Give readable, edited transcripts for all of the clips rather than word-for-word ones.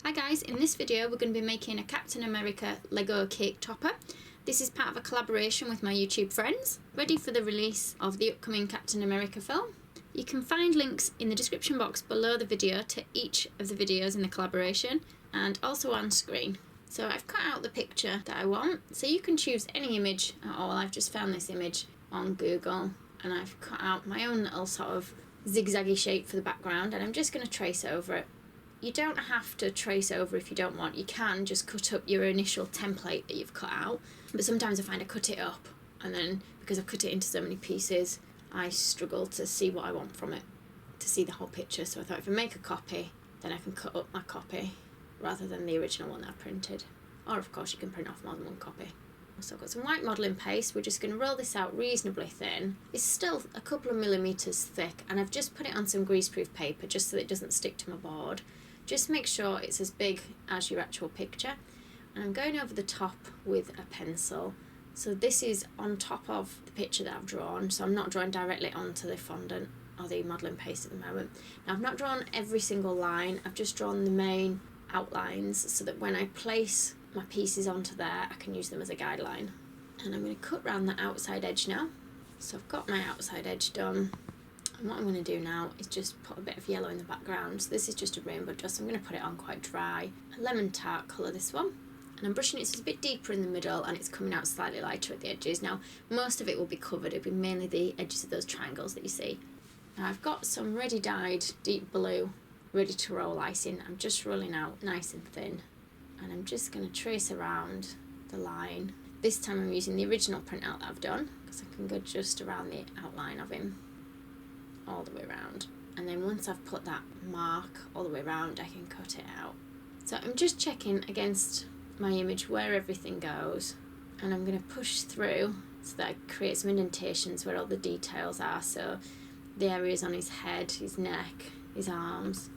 Hi guys, in this video we're going to be making a Captain America Lego cake topper. This is part of a collaboration with my YouTube friends, ready for the release of the upcoming Captain America film. You can find links in the description box below the video to each of the videos in the collaboration and also on screen. So I've cut out the picture that I want, so you can choose any image at all. I've just found this image on Google and I've cut out my own little sort of zigzaggy shape for the background and I'm just going to trace over it. You don't have to trace over if you don't want. You can just cut up your initial template that you've cut out. But sometimes I find I cut it up and then because I've cut it into so many pieces, I struggle to see what I want from it, to see the whole picture. So I thought if I make a copy, then I can cut up my copy rather than the original one that I printed. Or of course you can print off more than one copy. So I've got some white modelling paste. We're just going to roll this out reasonably thin. It's still a couple of millimetres thick and I've just put it on some greaseproof paper just so that it doesn't stick to my board. Just make sure it's as big as your actual picture. And I'm going over the top with a pencil. So this is on top of the picture that I've drawn, so I'm not drawing directly onto the fondant or the modelling paste at the moment. Now I've not drawn every single line, I've just drawn the main outlines so that when I place my pieces onto there I can use them as a guideline. And I'm going to cut around the outside edge now. So I've got my outside edge done. And what I'm going to do now is just put a bit of yellow in the background. So this is just a rainbow dust. I'm going to put it on quite dry. A lemon tart colour, this one. And I'm brushing it so it's a bit deeper in the middle and it's coming out slightly lighter at the edges. Now, most of it will be covered. It'll be mainly the edges of those triangles that you see. Now, I've got some ready dyed deep blue, ready to roll icing. I'm just rolling out nice and thin. And I'm just going to trace around the line. This time I'm using the original printout that I've done because I can go just around the outline of him all the way around, and then once I've put that mark all the way around I can cut it out. So I'm just checking against my image where everything goes and I'm going to push through so that I create some indentations where all the details are, so the areas on his head, his neck, his arms,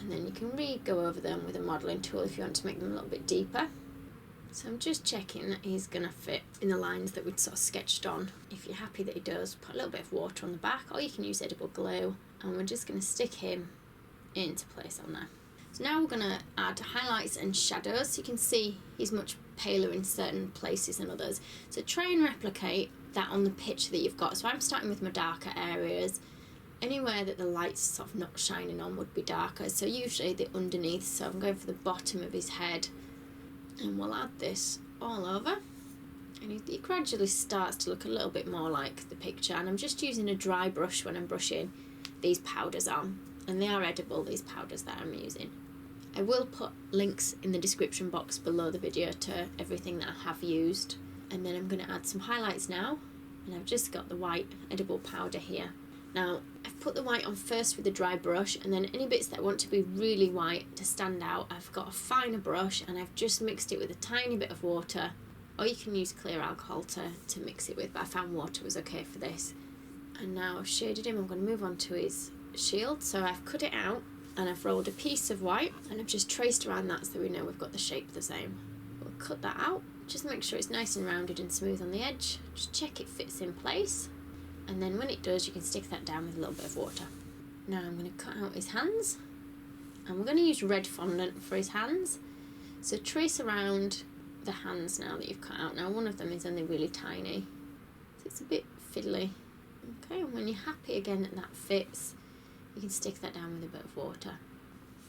and then you can go over them with a modelling tool if you want to make them a little bit deeper. So I'm just checking that he's going to fit in the lines that we'd sort of sketched on. If you're happy that he does, put a little bit of water on the back, or you can use edible glue, and we're just going to stick him into place on there. So now we're going to add highlights and shadows. So you can see he's much paler in certain places than others. So try and replicate that on the picture that you've got. So I'm starting with my darker areas. Anywhere that the light's sort of not shining on would be darker. So usually the underneath, so I'm going for the bottom of his head. And we'll add this all over and it gradually starts to look a little bit more like the picture, and I'm just using a dry brush when I'm brushing these powders on, and they are edible, these powders that I'm using. I will put links in the description box below the video to everything that I have used, and then I'm going to add some highlights now, and I've just got the white edible powder here. Now I've put the white on first with a dry brush, and then any bits that I want to be really white to stand out, I've got a finer brush and I've just mixed it with a tiny bit of water, or you can use clear alcohol to mix it with, but I found water was okay for this. And now I've shaded him, I'm going to move on to his shield. So I've cut it out and I've rolled a piece of white and I've just traced around that so we know we've got the shape the same. We'll cut that out, just make sure it's nice and rounded and smooth on the edge, just check it fits in place. And then when it does, you can stick that down with a little bit of water. Now I'm going to cut out his hands. And we're going to use red fondant for his hands. So trace around the hands now that you've cut out. Now one of them is only really tiny, so it's a bit fiddly. Okay, and when you're happy again that that fits, you can stick that down with a bit of water.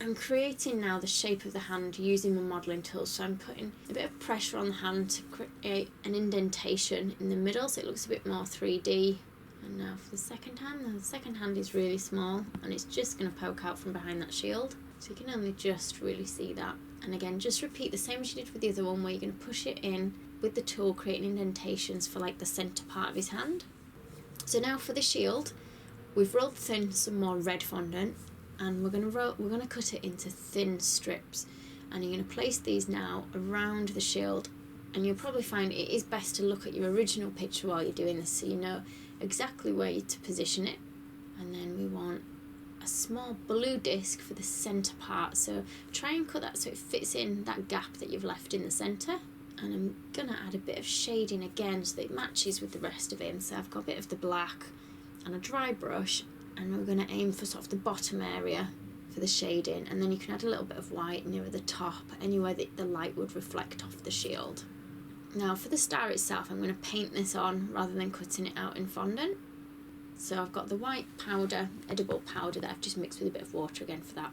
I'm creating now the shape of the hand using my modelling tool. So I'm putting a bit of pressure on the hand to create an indentation in the middle so it looks a bit more 3D. And now for the second hand, the second hand is really small and it's just going to poke out from behind that shield. So you can only just really see that. And again, just repeat the same as you did with the other one, where you're going to push it in with the tool, creating indentations for like the centre part of his hand. So now for the shield, we've rolled thin some more red fondant and we're going to cut it into thin strips. And you're going to place these now around the shield. And you'll probably find it is best to look at your original picture while you're doing this so you know exactly where to position it. And then we want a small blue disc for the centre part, so try and cut that so it fits in that gap that you've left in the centre. And I'm going to add a bit of shading again so that it matches with the rest of him. So I've got a bit of the black and a dry brush, and we're going to aim for sort of the bottom area for the shading, and then you can add a little bit of white near the top, anywhere that the light would reflect off the shield. Now for the star itself, I'm going to paint this on rather than cutting it out in fondant. So I've got the white powder, edible powder, that I've just mixed with a bit of water again for that.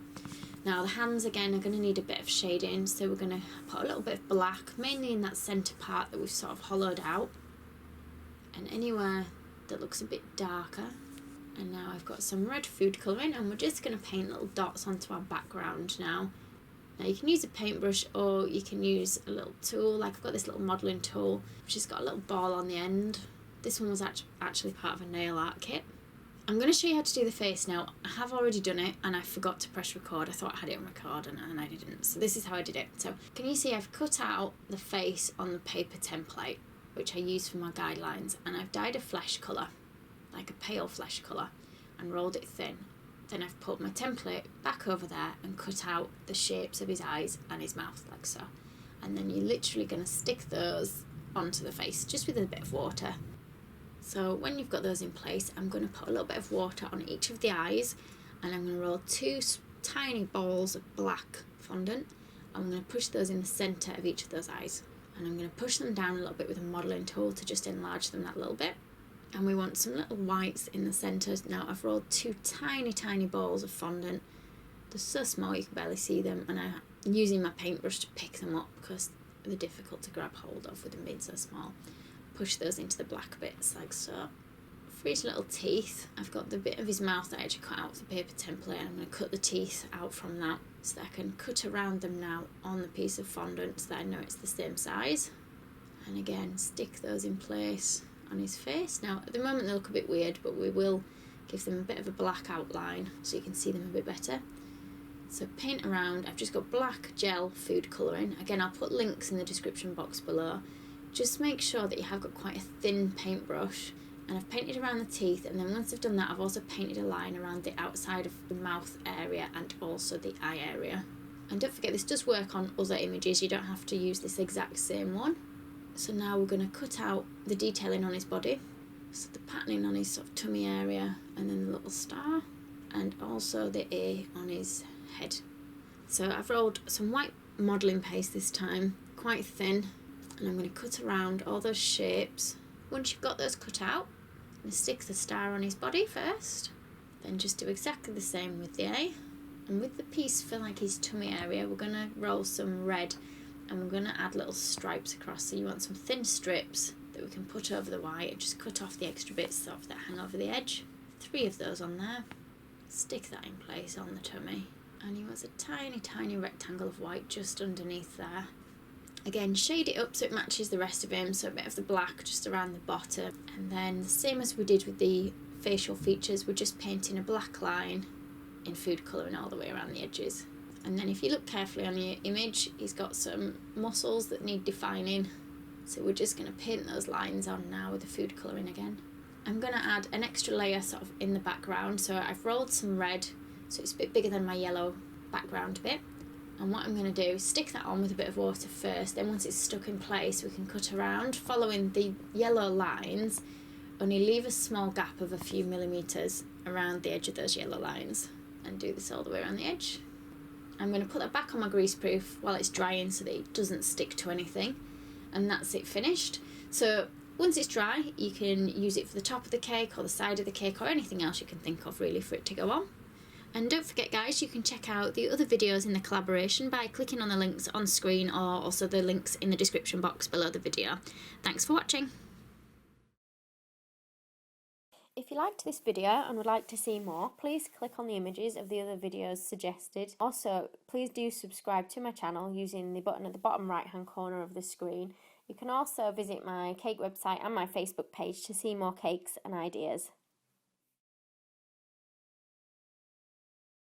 Now the hands again are going to need a bit of shading, so we're going to put a little bit of black, mainly in that centre part that we've sort of hollowed out, and anywhere that looks a bit darker. And now I've got some red food colouring, and we're just going to paint little dots onto our background now. Now you can use a paintbrush, or you can use a little tool, like I've got this little modelling tool which has got a little ball on the end. This one was actually part of a nail art kit. I'm going to show you how to do the face now. I have already done it and I forgot to press record. I thought I had it on record and I didn't. So this is how I did it. So can you see I've cut out the face on the paper template, which I used for my guidelines, and I've dyed a flesh colour, like a pale flesh colour, and rolled it thin. Then I've put my template back over there and cut out the shapes of his eyes and his mouth, like so. And then you're literally going to stick those onto the face, just with a bit of water. So when you've got those in place, I'm going to put a little bit of water on each of the eyes, and I'm going to roll 2 tiny balls of black fondant. I'm going to push those in the centre of each of those eyes, and I'm going to push them down a little bit with a modelling tool to just enlarge them that little bit. And we want some little whites in the centre. Now I've rolled 2 tiny balls of fondant. They're so small you can barely see them, and I'm using my paintbrush to pick them up because they're difficult to grab hold of with them being so small. Push those into the black bits like so. For his little teeth, I've got the bit of his mouth that I actually cut out with the paper template, and I'm going to cut the teeth out from that so that I can cut around them now on the piece of fondant so that I know it's the same size. And again, stick those in place on his face. Now at the moment they look a bit weird, but we will give them a bit of a black outline so you can see them a bit better. So paint around. I've just got black gel food colouring. Again, I'll put links in the description box below. Just make sure that you have got quite a thin paintbrush, and I've painted around the teeth, and then once I've done that I've also painted a line around the outside of the mouth area and also the eye area. And don't forget, this does work on other images, you don't have to use this exact same one. So now we're going to cut out the detailing on his body, so the patterning on his sort of tummy area, and then the little star, and also the A on his head. So I've rolled some white modelling paste this time, quite thin, and I'm going to cut around all those shapes. Once you've got those cut out, I'm going to stick the star on his body first, then just do exactly the same with the A. And with the piece for like his tummy area, we're going to roll some red, and we're going to add little stripes across. So you want some thin strips that we can put over the white and just cut off the extra bits sort of that hang over the edge. 3 of those on there. Stick that in place on the tummy, and he wants a tiny rectangle of white just underneath there. Again, shade it up so it matches the rest of him, so a bit of the black just around the bottom. And then the same as we did with the facial features, we're just painting a black line in food colouring all the way around the edges. And then if you look carefully on your image, he's got some muscles that need defining, so we're just going to paint those lines on now with the food colouring again. I'm going to add an extra layer sort of in the background, so I've rolled some red, so it's a bit bigger than my yellow background bit. And what I'm going to do is stick that on with a bit of water first, then once it's stuck in place we can cut around following the yellow lines, only leave a small gap of a few millimetres around the edge of those yellow lines, and do this all the way around the edge. I'm going to put that back on my greaseproof while it's drying so that it doesn't stick to anything, and that's it finished. So once it's dry you can use it for the top of the cake or the side of the cake or anything else you can think of really for it to go on. And don't forget guys, you can check out the other videos in the collaboration by clicking on the links on screen, or also the links in the description box below the video. Thanks for watching. If you liked this video and would like to see more, please click on the images of the other videos suggested. Also, please do subscribe to my channel using the button at the bottom right hand corner of the screen. You can also visit my cake website and my Facebook page to see more cakes and ideas.